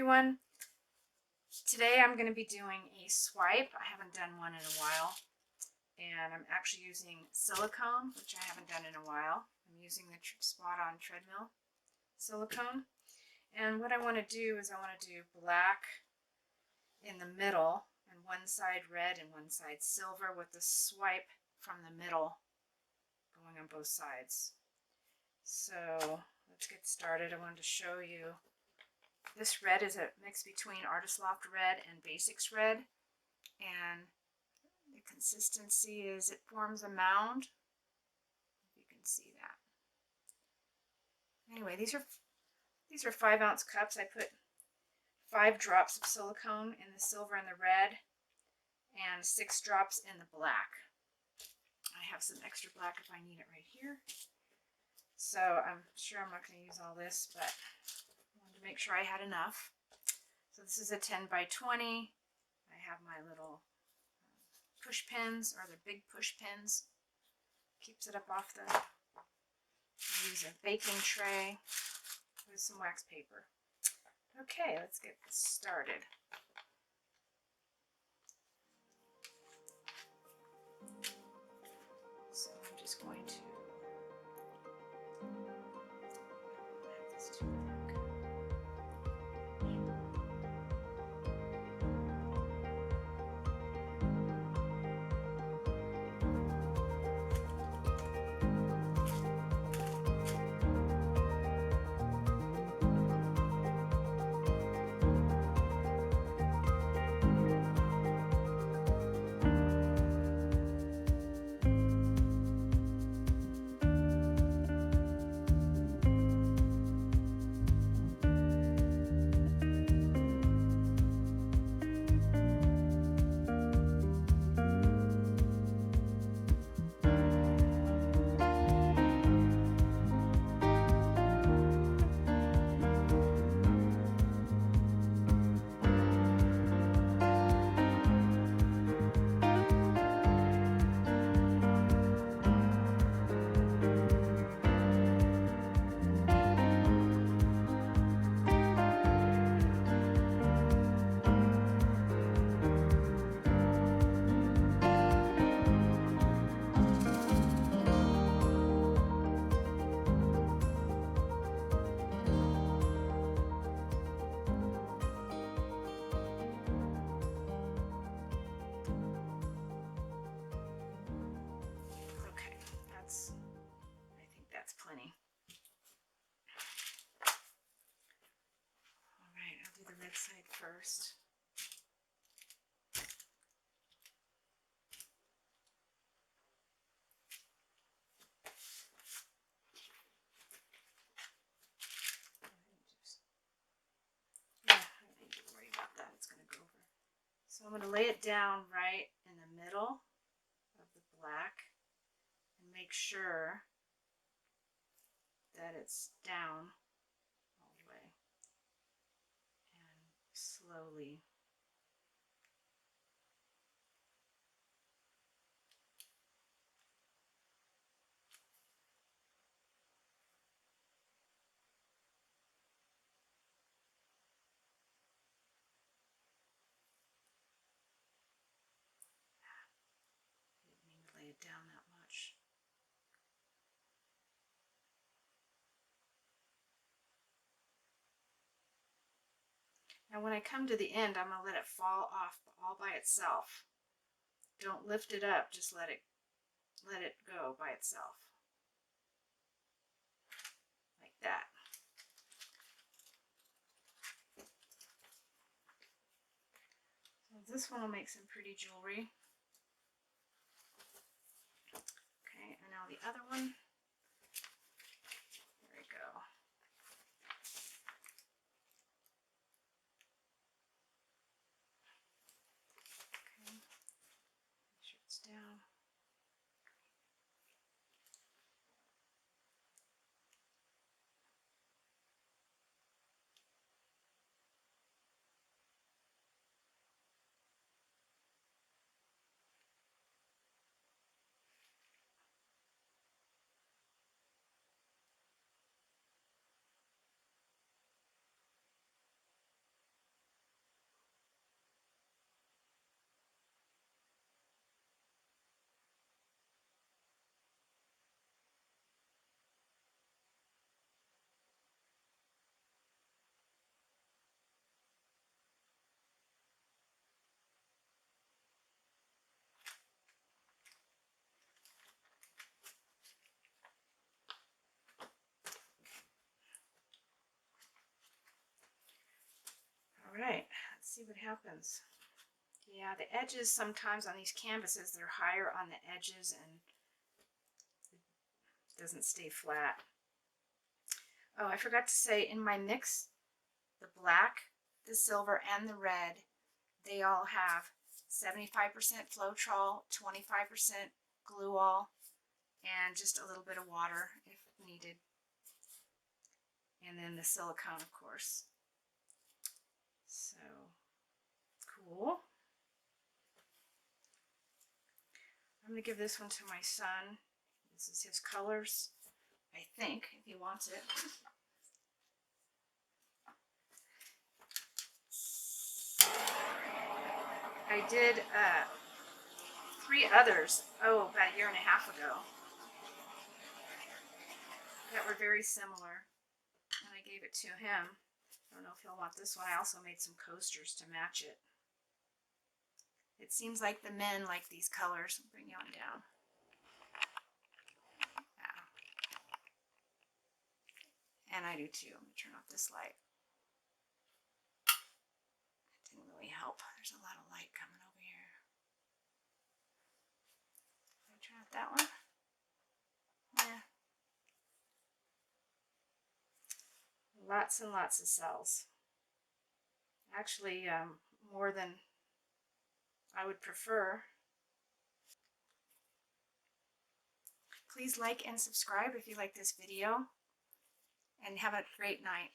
everyone. Today I'm going to be doing a swipe. I haven't done one in a while, and I'm actually using silicone, which I haven't done in a while. I'm using the Spot On Treadmill Silicone, and what I want to do is I want to do black in the middle and one side red and one side silver with the swipe from the middle going on both sides. So let's get started. I wanted to show you. This red is a mix between Artist Loft Red and Basics Red, and the consistency is it forms a mound. If you can see that. Anyway, these are 5-ounce cups. I put 5 drops of silicone in the silver and the red, and 6 drops in the black. I have some extra black if I need it right here. So I'm sure I'm not going to use all this, but to make sure I had enough. So this is a 10 by 20. I have my little push pins, or the big push pins. Keeps it up off the, I use a baking tray with some wax paper. Okay, let's get this started. So I'm just going to have this too. Plenty. All right, I'll do the red side first. Yeah, I don't need to worry about that. It's going to go over. So I'm going to lay it down right in the middle of the black and make sure that it's down all the way, and slowly didn't mean to lay it down that much. Now when I come to the end, I'm going to let it fall off all by itself. Don't lift it up, just let it go by itself. Like that. So this one will make some pretty jewelry. Okay, and now the other one. There we go. Down. see what happens. Yeah, the edges sometimes on these canvases, they're higher on the edges and it doesn't stay flat. Oh, I forgot to say, in my mix, the black, the silver, and the red, they all have 75% Floetrol, 25% glue all, and just a little bit of water if needed. And then the silicone, of course. So, cool. I'm going to give this one to my son. This is his colors, I think, if he wants it. I did 3 others, about a year and a half ago, that were very similar, and I gave it to him. I don't know if he'll want this one. I also made some coasters to match it. It seems like the men like these colors. I'll bring you on down. Yeah. And I do too. I'm going to turn off this light. It didn't really help. There's a lot of light coming over here. Can I turn off that one? Yeah. Lots and lots of cells. Actually, more than I would prefer. Please like and subscribe if you like this video, and have a great night.